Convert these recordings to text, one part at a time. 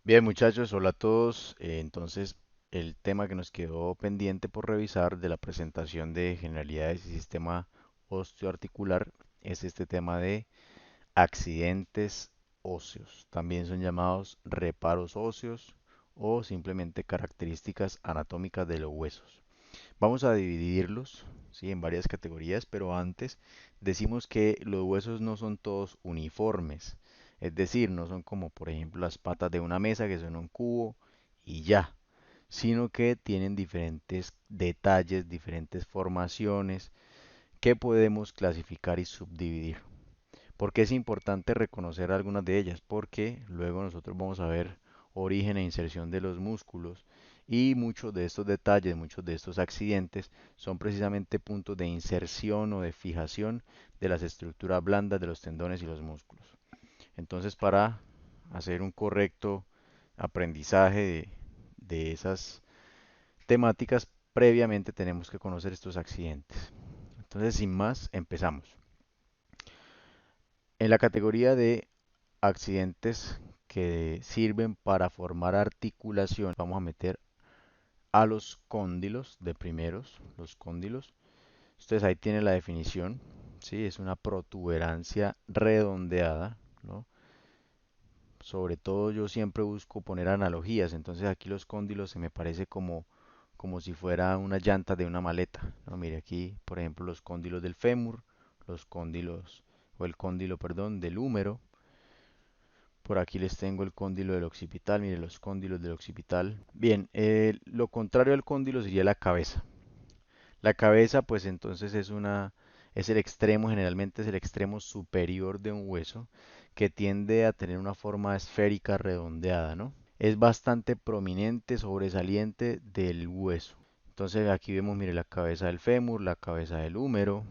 Bien, muchachos, hola a todos. Entonces, el tema que nos quedó pendiente por revisar de la presentación de generalidades y sistema osteoarticular es este tema de accidentes óseos. También son llamados reparos óseos o simplemente características anatómicas de los huesos. Vamos a dividirlos, ¿sí?, en varias categorías, pero antes decimos que los huesos no son todos uniformes. Es decir, no son como por ejemplo las patas de una mesa que son un cubo y ya, sino que tienen diferentes detalles, diferentes formaciones que podemos clasificar y subdividir. ¿Por qué es importante reconocer algunas de ellas? Porque luego nosotros vamos a ver origen e inserción de los músculos y muchos de estos detalles, muchos de estos accidentes son precisamente puntos de inserción o de fijación de las estructuras blandas de los tendones y los músculos. Entonces, para hacer un correcto aprendizaje de esas temáticas, previamente tenemos que conocer estos accidentes. Entonces, sin más, empezamos. En la categoría de accidentes que sirven para formar articulación, vamos a meter a los cóndilos de primeros, los cóndilos. Ustedes ahí tienen la definición, ¿sí? Es una protuberancia redondeada, ¿no? Sobre todo yo siempre busco poner analogías, entonces aquí los cóndilos se me parece como si fuera una llanta de una maleta, ¿no? Mire aquí, por ejemplo, los cóndilos del fémur, los cóndilos, o el cóndilo, perdón, del húmero. Por aquí les tengo el cóndilo del occipital, mire los cóndilos del occipital. Bien, lo contrario al cóndilo sería la cabeza. La cabeza, pues entonces es el extremo, generalmente es el extremo superior de un hueso que tiende a tener una forma esférica redondeada, ¿no? Es bastante prominente, sobresaliente del hueso. Entonces aquí vemos, mire, la cabeza del fémur, la cabeza del húmero,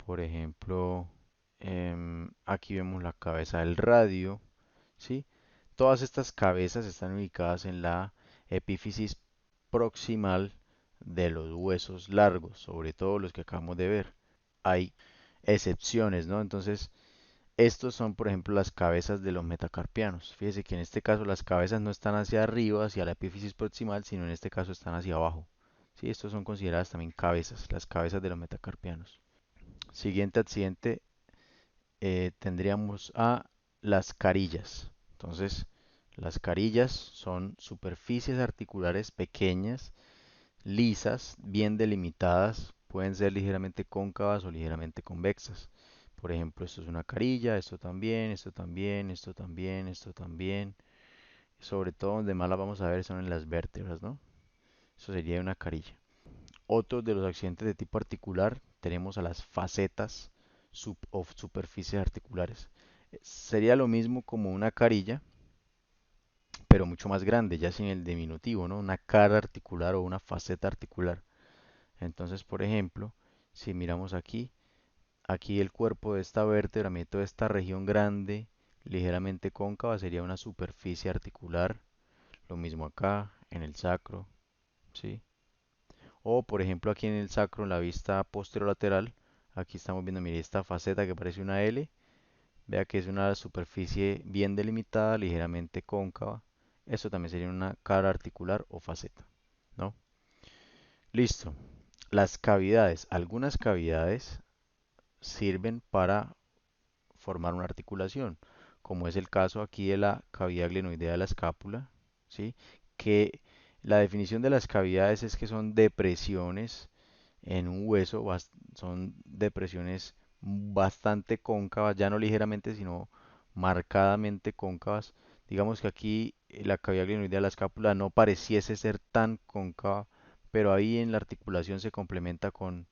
por ejemplo, aquí vemos la cabeza del radio, ¿sí? Todas estas cabezas están ubicadas en la epífisis proximal de los huesos largos, sobre todo los que acabamos de ver. Hay excepciones, ¿no? Entonces, estos son, por ejemplo, las cabezas de los metacarpianos. Fíjese que en este caso las cabezas no están hacia arriba, hacia la epífisis proximal, sino en este caso están hacia abajo. Sí, estos son consideradas también cabezas, las cabezas de los metacarpianos. Siguiente accidente, tendríamos a las carillas. Entonces, las carillas son superficies articulares pequeñas, lisas, bien delimitadas, pueden ser ligeramente cóncavas o ligeramente convexas. Por ejemplo, esto es una carilla, esto también, esto también, esto también, esto también. Sobre todo donde más la vamos a ver son en las vértebras, ¿no? Eso sería una carilla. Otros de los accidentes de tipo articular tenemos a las facetas o superficies articulares. Sería lo mismo como una carilla, pero mucho más grande, ya sin el diminutivo, ¿no? Una cara articular o una faceta articular. Entonces, por ejemplo, si miramos aquí el cuerpo de esta vértebra, toda esta región grande, ligeramente cóncava, sería una superficie articular. Lo mismo acá, en el sacro, ¿sí? O, por ejemplo, aquí en el sacro, en la vista posterolateral, aquí estamos viendo, mire, esta faceta que parece una L. Vea que es una superficie bien delimitada, ligeramente cóncava. Esto también sería una cara articular o faceta, ¿no? Listo. Las cavidades. Algunas cavidades sirven para formar una articulación, como es el caso aquí de la cavidad glenoidea de la escápula, ¿sí? Que la definición de las cavidades es que son depresiones en un hueso, son depresiones bastante cóncavas, ya no ligeramente, sino marcadamente cóncavas. Digamos que aquí la cavidad glenoidea de la escápula no pareciese ser tan cóncava, pero ahí en la articulación se complementa con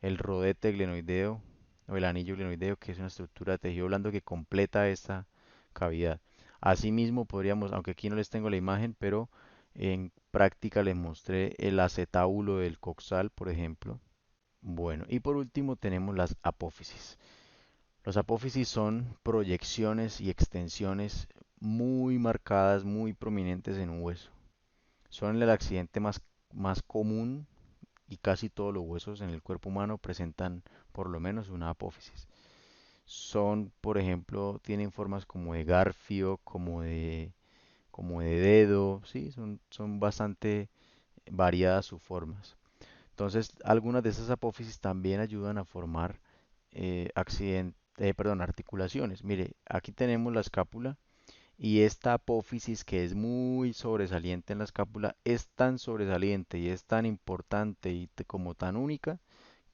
el rodete glenoideo o el anillo glenoideo, que es una estructura de tejido blando que completa esta cavidad. Asimismo, podríamos, aunque aquí no les tengo la imagen, pero en práctica les mostré el acetábulo del coxal, por ejemplo. Bueno, y por último tenemos las apófisis. Los apófisis son proyecciones y extensiones muy marcadas, muy prominentes en un hueso. Son el accidente más común y casi todos los huesos en el cuerpo humano presentan por lo menos una apófisis. Son, por ejemplo, tienen formas como de garfio, como de como de dedo, ¿sí? Son bastante variadas sus formas. Entonces, algunas de esas apófisis también ayudan a formar perdón, articulaciones. Mire, aquí tenemos la escápula y esta apófisis que es muy sobresaliente en la escápula es tan sobresaliente y es tan importante y como tan única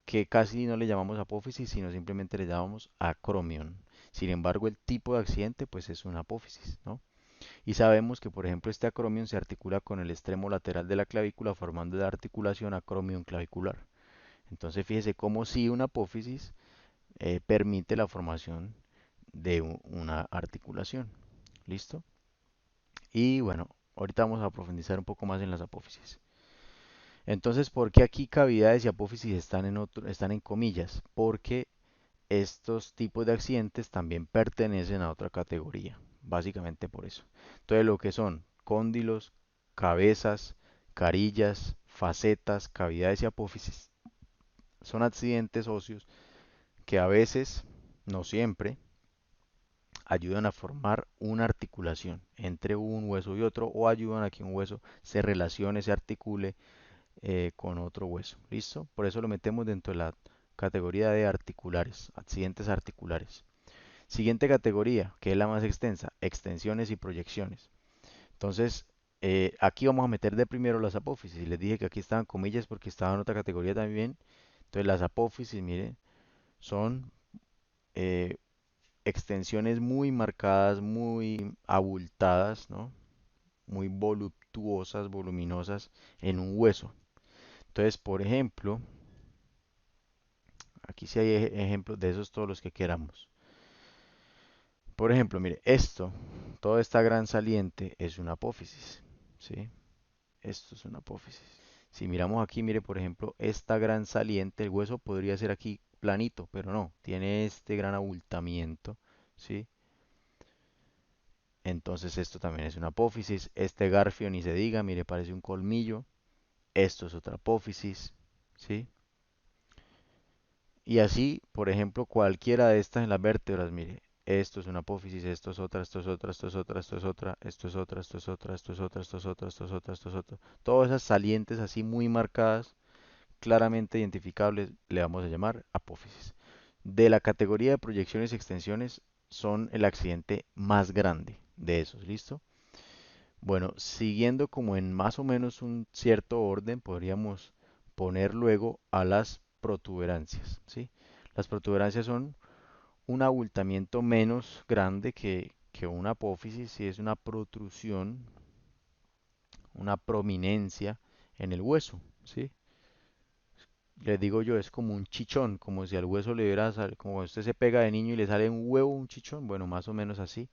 que casi no le llamamos apófisis, sino simplemente le llamamos acromion. Sin embargo, el tipo de accidente pues es una apófisis, ¿no? Y sabemos que, por ejemplo, este acromion se articula con el extremo lateral de la clavícula formando la articulación acromion clavicular. Entonces, fíjese cómo si una apófisis permite la formación de una articulación. ¿Listo? Y bueno, ahorita vamos a profundizar un poco más en las apófisis. Entonces, ¿por qué aquí cavidades y apófisis están en comillas? Porque estos tipos de accidentes también pertenecen a otra categoría, básicamente por eso. Entonces, lo que son cóndilos, cabezas, carillas, facetas, cavidades y apófisis son accidentes óseos que a veces, no siempre, ayudan a formar una articulación entre un hueso y otro o ayudan a que un hueso se relacione, se articule con otro hueso. ¿Listo? Por eso lo metemos dentro de la categoría de articulares, accidentes articulares. Siguiente categoría, que es la más extensa, extensiones y proyecciones. Entonces, aquí vamos a meter de primero las apófisis. Les dije que aquí estaban comillas porque estaban en otra categoría también. Entonces, las apófisis, miren, son eh, extensiones muy marcadas, muy abultadas, ¿no? Muy voluptuosas, voluminosas en un hueso. Entonces, por ejemplo, aquí sí hay ejemplos de esos todos los que queramos. Por ejemplo, mire, toda esta gran saliente es una apófisis, ¿sí? Esto es una apófisis. Si miramos aquí, mire, por ejemplo, esta gran saliente, el hueso podría ser aquí planito, pero no, tiene este gran abultamiento, ¿sí? Entonces esto también es una apófisis. Este garfio ni se diga, mire, parece un colmillo. Esto es otra apófisis, ¿sí? Y así, por ejemplo, cualquiera de estas en las vértebras, mire, esto es una apófisis, esto es otra, esto es otra, esto es otra, esto es otra, esto es otra, esto es otra, esto es otra, esto es otra, esto es otra, esto es otra. Todas esas salientes así muy marcadas, claramente identificables, le vamos a llamar apófisis. De la categoría de proyecciones y extensiones son el accidente más grande de esos, ¿listo? Bueno, siguiendo como en más o menos un cierto orden, podríamos poner luego a las protuberancias, ¿sí? Las protuberancias son un abultamiento menos grande que una apófisis, si es una protrusión, una prominencia en el hueso, ¿sí? Les digo yo, es como un chichón, como si al hueso le hubiera como cuando usted se pega de niño y le sale un huevo, un chichón, bueno, más o menos así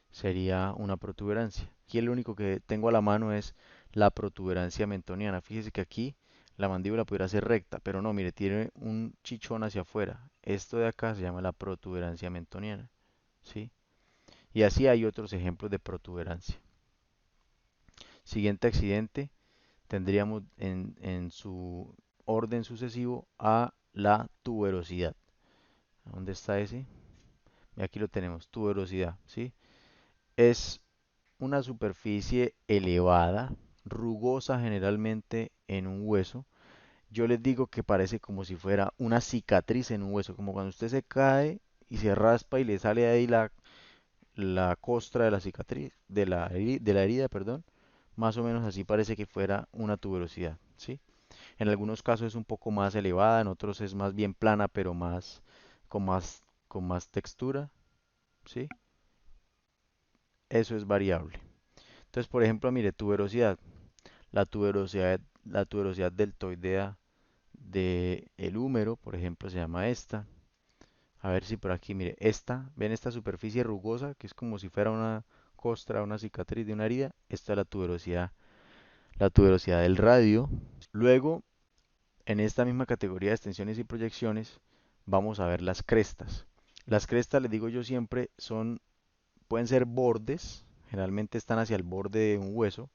sería una protuberancia. Aquí el único que tengo a la mano es la protuberancia mentoniana. Fíjese que aquí la mandíbula pudiera ser recta, pero no, mire, tiene un chichón hacia afuera. Esto de acá se llama la protuberancia mentoniana, ¿sí? Y así hay otros ejemplos de protuberancia. Siguiente accidente, tendríamos en su orden sucesivo a la tuberosidad. ¿Dónde está ese? Y aquí lo tenemos, tuberosidad, ¿sí? Es una superficie elevada, rugosa generalmente en un hueso. Yo les digo que parece como si fuera una cicatriz en un hueso, como cuando usted se cae y se raspa y le sale ahí la costra de la cicatriz, de la herida, perdón. Más o menos así parece que fuera una tuberosidad, ¿sí? En algunos casos es un poco más elevada, en otros es más bien plana, pero con más textura, ¿sí? Eso es variable. Entonces, por ejemplo, mire, tuberosidad. La tuberosidad deltoidea del húmero, por ejemplo, se llama esta. A ver si por aquí, mire, ¿ven esta superficie rugosa que es como si fuera una costra, una cicatriz de una herida? Esta es la tuberosidad del radio. Luego, en esta misma categoría de extensiones y proyecciones, vamos a ver las crestas. Las crestas, les digo yo siempre, pueden ser bordes, generalmente están hacia el borde de un hueso,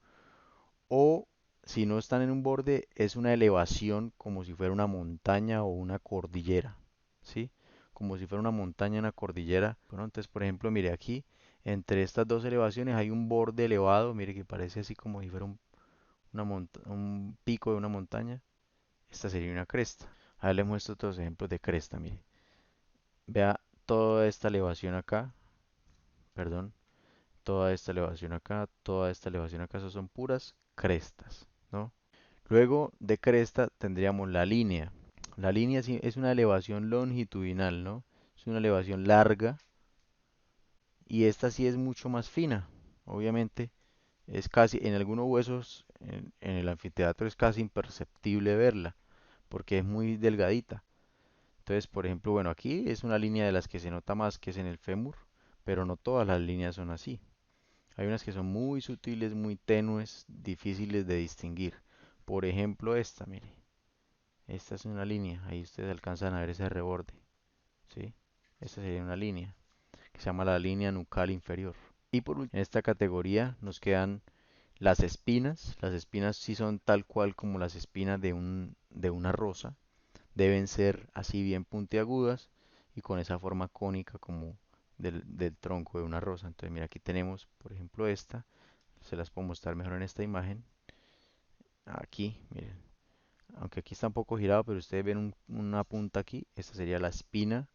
o si no están en un borde, es una elevación como si fuera una montaña o una cordillera, ¿sí? Como si fuera una montaña, una cordillera. Bueno, entonces, por ejemplo, mire aquí, Entre estas dos elevaciones hay un borde elevado, mire que parece así como si fuera un pico de una montaña. Esta sería una cresta. A ver, les muestro otros ejemplos de cresta, mire. Vea toda esta elevación acá, perdón, toda esta elevación acá, toda esta elevación acá, esas son puras crestas, ¿no? Luego de cresta tendríamos la línea. La línea sí es una elevación longitudinal, ¿no? Es una elevación larga y esta sí es mucho más fina. Obviamente es casi, en algunos huesos en el anfiteatro es casi imperceptible verla porque es muy delgadita. Entonces, por ejemplo, bueno, aquí es una línea de las que se nota más que es en el fémur, pero no todas las líneas son así. Hay unas que son muy sutiles, muy tenues, difíciles de distinguir. Por ejemplo, esta, mire. Esta es una línea, ahí ustedes alcanzan a ver ese reborde, ¿sí? Esta sería una línea que se llama la línea nucal inferior. Y por último, en esta categoría nos quedan las espinas. Las espinas sí son tal cual como las espinas de una rosa. Deben ser así bien puntiagudas y con esa forma cónica como del tronco de una rosa. Entonces, mira, aquí tenemos, por ejemplo, esta. Se las puedo mostrar mejor en esta imagen. Aquí, miren. Aunque aquí está un poco girado, pero ustedes ven una punta aquí. Esta sería la espina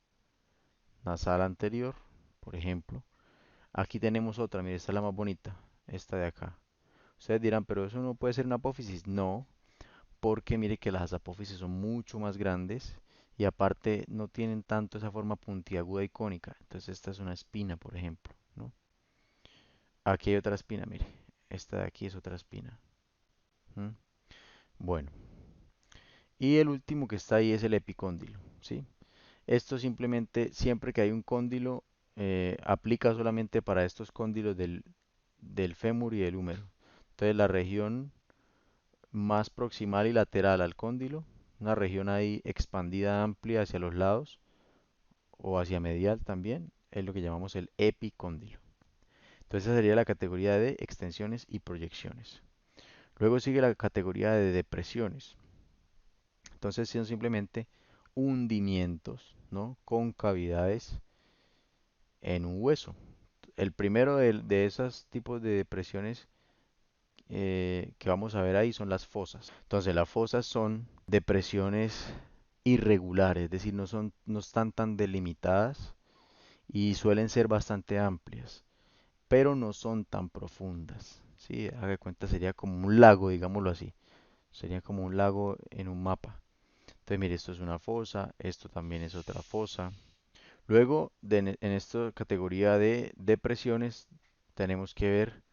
nasal anterior, por ejemplo. Aquí tenemos otra, mire, esta es la más bonita, esta de acá. Ustedes dirán, pero eso no puede ser una apófisis. No, porque mire que las apófisis son mucho más grandes y aparte no tienen tanto esa forma puntiaguda y cónica. Entonces esta es una espina, por ejemplo, ¿no? Aquí hay otra espina, mire. Esta de aquí es otra espina. ¿Mm? Bueno, y el último que está ahí es el epicóndilo, ¿sí? Esto simplemente, siempre que hay un cóndilo, aplica solamente para estos cóndilos del fémur y del húmero. Entonces la región más proximal y lateral al cóndilo, una región ahí expandida amplia hacia los lados o hacia medial también, es lo que llamamos el epicóndilo. Entonces esa sería la categoría de extensiones y proyecciones. Luego sigue la categoría de depresiones. Entonces son simplemente hundimientos, ¿no? Concavidades en un hueso. El primero de esos tipos de depresiones que vamos a ver ahí son las fosas. Entonces las fosas son depresiones irregulares, es decir, no están tan delimitadas y suelen ser bastante amplias, pero no son tan profundas. ¿Sí? Haga de cuenta, sería como un lago, digámoslo así. Sería como un lago en un mapa. Entonces, mire, esto es una fosa, esto también es otra fosa. Luego, en esta categoría de depresiones, tenemos que ver,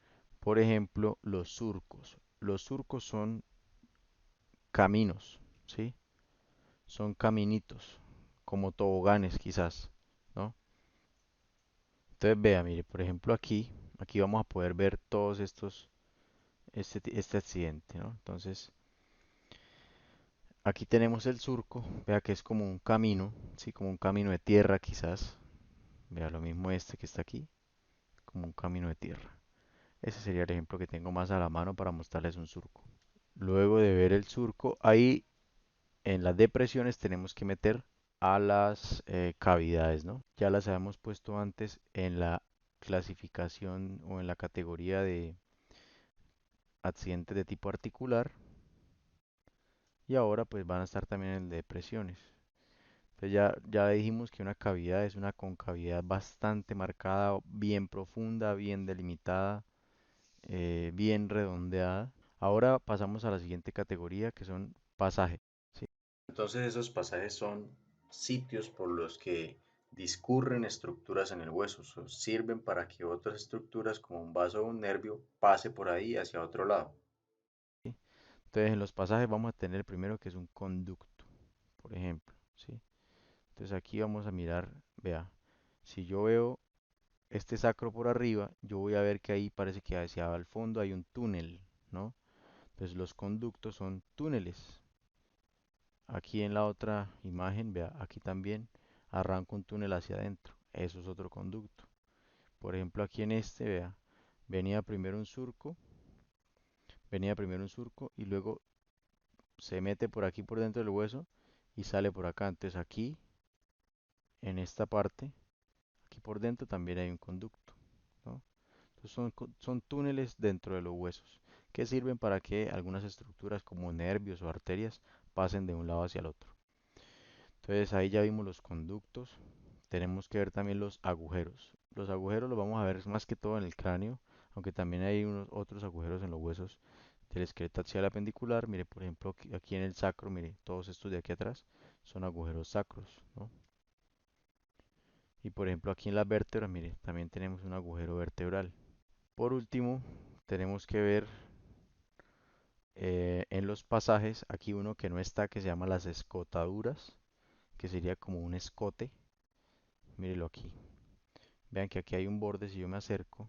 por ejemplo, los surcos. Los surcos son caminos, ¿sí? Son caminitos, como toboganes quizás, ¿no? Entonces, vea, mire, por ejemplo, aquí vamos a poder ver todos este accidente, ¿no? Entonces, aquí tenemos el surco, vea que es como un camino, ¿sí? Como un camino de tierra quizás. Vea lo mismo este que está aquí, como un camino de tierra. Ese sería el ejemplo que tengo más a la mano para mostrarles un surco. Luego de ver el surco, ahí en las depresiones tenemos que meter a las cavidades, ¿no? Ya las habíamos puesto antes en la clasificación o en la categoría de accidentes de tipo articular y ahora pues van a estar también en el de depresiones. Entonces ya dijimos que una cavidad es una concavidad bastante marcada, bien profunda, bien delimitada, bien redondeada. Ahora pasamos a la siguiente categoría que son pasajes. ¿Sí? Entonces esos pasajes son sitios por los que discurren estructuras en el hueso, sirven para que otras estructuras como un vaso o un nervio pase por ahí hacia otro lado. ¿Sí? Entonces en los pasajes vamos a tener primero que es un conducto, por ejemplo, ¿sí? Entonces aquí vamos a mirar, vea, si yo veo este sacro por arriba, yo voy a ver que ahí parece que hacia el fondo hay un túnel, ¿no? Entonces los conductos son túneles. Aquí en la otra imagen, vea, aquí también arranca un túnel hacia adentro. Eso es otro conducto. Por ejemplo, aquí en este, vea, venía primero un surco, venía primero un surco y luego se mete por aquí por dentro del hueso y sale por acá. Entonces aquí, en esta parte, aquí por dentro también hay un conducto, ¿no? Entonces son túneles dentro de los huesos que sirven para que algunas estructuras como nervios o arterias pasen de un lado hacia el otro. Entonces ahí ya vimos los conductos. Tenemos que ver también los agujeros. Los agujeros los vamos a ver más que todo en el cráneo, aunque también hay unos otros agujeros en los huesos del esqueleto axial apendicular. Mire, por ejemplo, aquí en el sacro, mire, todos estos de aquí atrás son agujeros sacros, ¿no? Y por ejemplo, aquí en las vértebras, mire, también tenemos un agujero vertebral. Por último, tenemos que ver en los pasajes, aquí uno que no está, que se llama las escotaduras, que sería como un escote. Mírelo aquí. Vean que aquí hay un borde, si yo me acerco,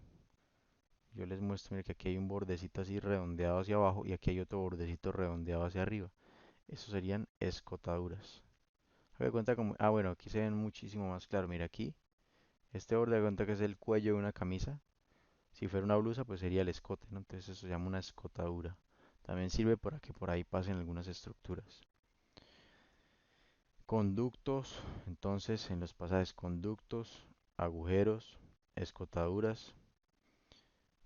yo les muestro, mire que aquí hay un bordecito así redondeado hacia abajo y aquí hay otro bordecito redondeado hacia arriba. Esos serían escotaduras. Haga de cuenta como, bueno, aquí se ven muchísimo más claro. Mira aquí, este borde de cuenta que es el cuello de una camisa. Si fuera una blusa, pues sería el escote, ¿no? Entonces eso se llama una escotadura. También sirve para que por ahí pasen algunas estructuras. Conductos, entonces en los pasajes conductos, agujeros, escotaduras,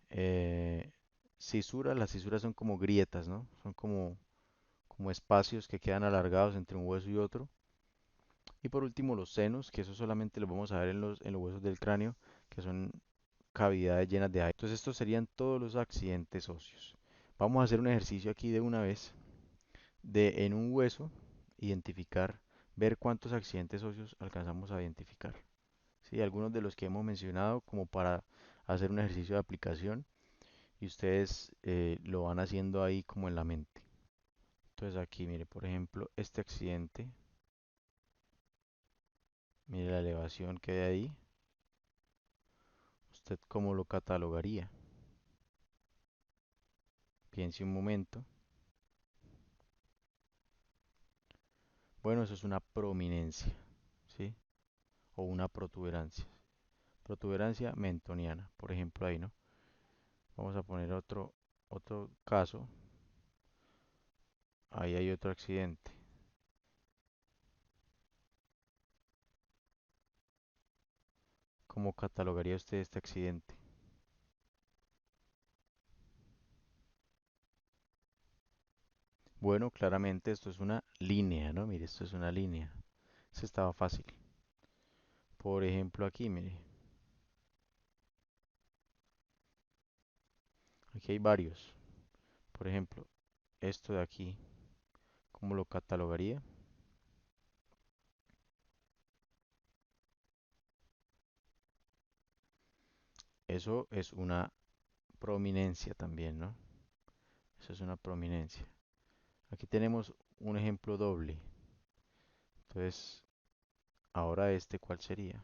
eh, cisuras. Las cisuras son como grietas, ¿no? Son como espacios que quedan alargados entre un hueso y otro. Y por último los senos, que eso solamente lo vamos a ver en los huesos del cráneo, que son cavidades llenas de aire. Entonces estos serían todos los accidentes óseos. Vamos a hacer un ejercicio aquí de una vez de en un hueso identificar, ver cuántos accidentes óseos alcanzamos a identificar. Sí, algunos de los que hemos mencionado como para hacer un ejercicio de aplicación y ustedes lo van haciendo ahí como en la mente. Entonces aquí, mire, por ejemplo, este accidente, mire la elevación que hay ahí, ¿usted cómo lo catalogaría? Piense un momento. Bueno, eso es una prominencia, ¿sí? O una protuberancia. Protuberancia mentoniana, por ejemplo, ahí, ¿no? Vamos a poner otro caso. Ahí hay otro accidente. ¿Cómo catalogaría usted este accidente? Bueno, claramente esto es una línea, ¿no? Mire, esto es una línea. Eso estaba fácil. Por ejemplo, aquí, mire. Aquí hay varios. Por ejemplo, esto de aquí, ¿cómo lo catalogaría? Eso es una prominencia también, ¿no? Eso es una prominencia. Aquí tenemos un ejemplo doble. Entonces, ahora este, ¿cuál sería?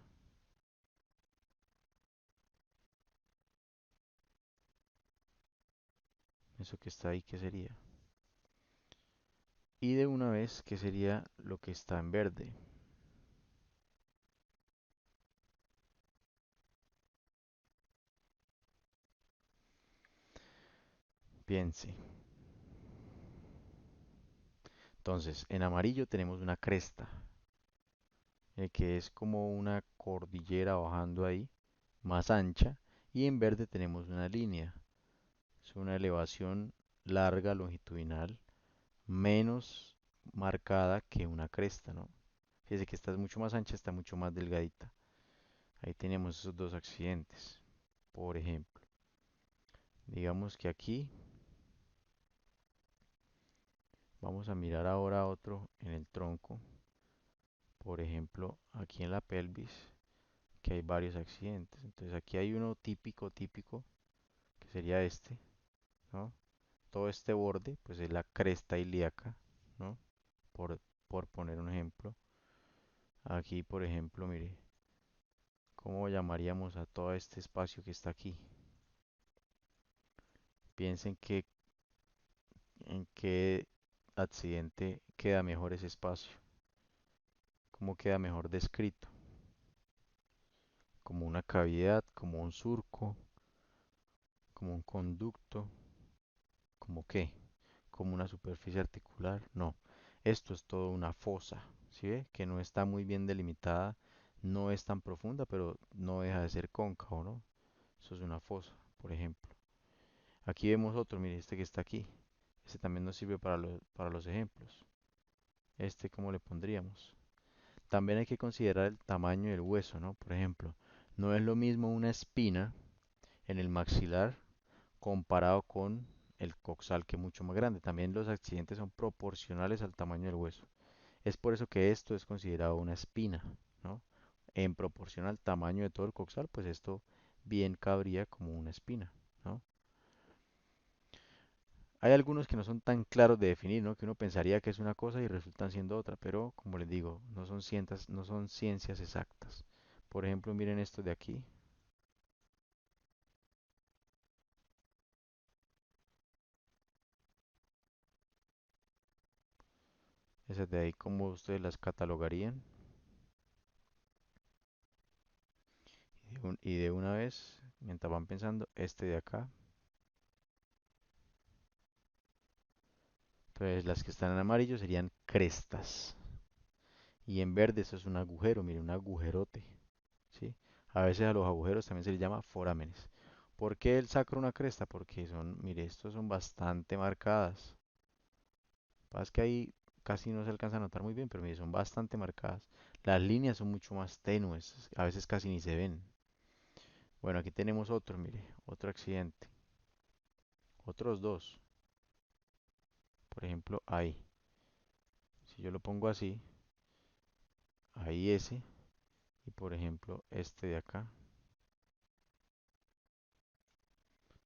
Eso que está ahí, ¿qué sería? Y de una vez, ¿qué sería lo que está en verde? Piense. Entonces, en amarillo tenemos una cresta, que es como una cordillera bajando ahí, más ancha, y en verde tenemos una línea. Es una elevación larga, longitudinal, menos marcada que una cresta, ¿no? Fíjese que esta es mucho más ancha, está mucho más delgadita. Ahí tenemos esos dos accidentes. Por ejemplo, digamos que aquí vamos a mirar ahora otro en el tronco. Por ejemplo, aquí en la pelvis, que hay varios accidentes. Entonces aquí hay uno típico, típico, que sería este, ¿no? Todo este borde, pues es la cresta ilíaca, ¿no? Por, por poner un ejemplo. Aquí, por ejemplo, mire, ¿cómo llamaríamos a todo este espacio que está aquí? Piensen en qué accidente queda mejor ese espacio, cómo queda mejor descrito, como una cavidad, como un surco, como un conducto, como qué, como una superficie articular, no, esto es todo una fosa, ¿sí ve? Que no está muy bien delimitada, no es tan profunda, pero no deja de ser cóncavo, ¿no? Eso es una fosa. por ejemplo. Aquí vemos otro, mire, este que está aquí. Este también nos sirve para los ejemplos. Este, ¿cómo le pondríamos? También hay que considerar el tamaño del hueso, ¿no? Por ejemplo, no es lo mismo una espina en el maxilar comparado con el coxal, que es mucho más grande. También los accidentes son proporcionales al tamaño del hueso. Es por eso que esto es considerado una espina, ¿no? En proporción al tamaño de todo el coxal, pues esto bien cabría como una espina, ¿no? Hay algunos que no son tan claros de definir, ¿no? Que uno pensaría que es una cosa y resultan siendo otra, pero como les digo, no son ciencias exactas. Por ejemplo, miren esto de aquí, esas de ahí, ¿cómo ustedes las catalogarían? Y de una vez, mientras van pensando, este de acá, entonces las que están en amarillo serían crestas. Y en verde eso es un agujero, mire, un agujerote, ¿sí? A veces a los agujeros también se les llama forámenes. ¿Por qué el sacro una cresta? Porque son, mire, estos son bastante marcadas. Pasa que ahí casi no se alcanza a notar muy bien, pero mire, son bastante marcadas. Las líneas son mucho más tenues, a veces casi ni se ven. Bueno, aquí tenemos otro, mire, otro accidente. Otros dos. Por ejemplo, ahí. Si yo lo pongo así, ahí ese, y por ejemplo, este de acá,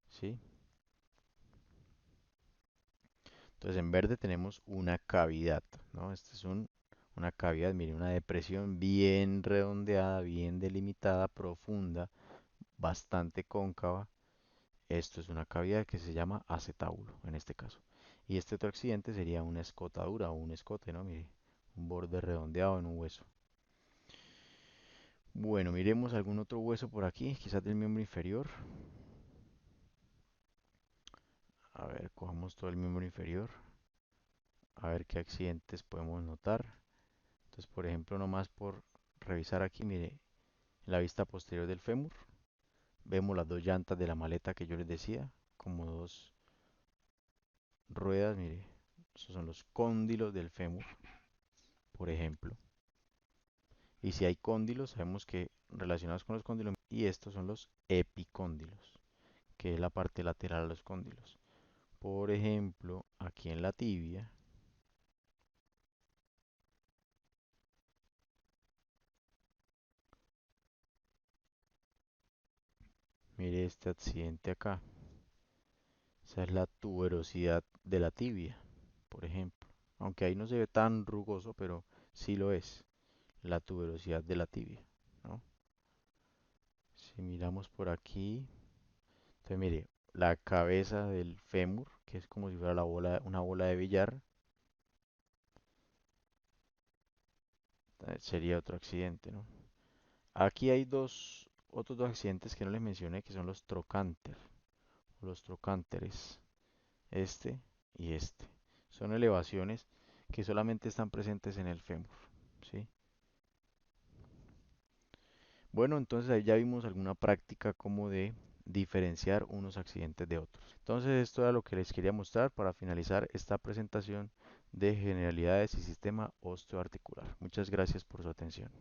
¿sí? Entonces en verde tenemos una cavidad, ¿no? Una cavidad, mire, una depresión bien redondeada, bien delimitada, profunda, bastante cóncava. Esto es una cavidad que se llama acetábulo en este caso. Y este otro accidente sería una escotadura o un escote, ¿no? Mire, un borde redondeado en un hueso. Bueno, miremos algún otro hueso por aquí, quizás del miembro inferior. A ver, cojamos todo el miembro inferior. A ver qué accidentes podemos notar. Entonces, por ejemplo, nomás por revisar aquí, mire, en la vista posterior del fémur, vemos las dos llantas de la maleta que yo les decía, como dos ruedas, mire, esos son los cóndilos del fémur, por ejemplo. Y si hay cóndilos, sabemos que relacionados con los cóndilos, y estos son los epicóndilos, que es la parte lateral a los cóndilos. Por ejemplo, aquí en la tibia, mire este accidente acá. Esa es la tuberosidad de la tibia, por ejemplo. Aunque ahí no se ve tan rugoso, pero sí lo es. La tuberosidad de la tibia, ¿no? Si miramos por aquí, entonces mire, la cabeza del fémur, que es como si fuera una bola de billar, sería otro accidente, ¿no? Aquí hay otros dos accidentes que no les mencioné, que son los trocánter, o los trocánteres, este y este. Son elevaciones que solamente están presentes en el fémur, ¿sí? Bueno, entonces ahí ya vimos alguna práctica como de diferenciar unos accidentes de otros. Entonces esto era lo que les quería mostrar para finalizar esta presentación de generalidades y sistema osteoarticular. Muchas gracias por su atención.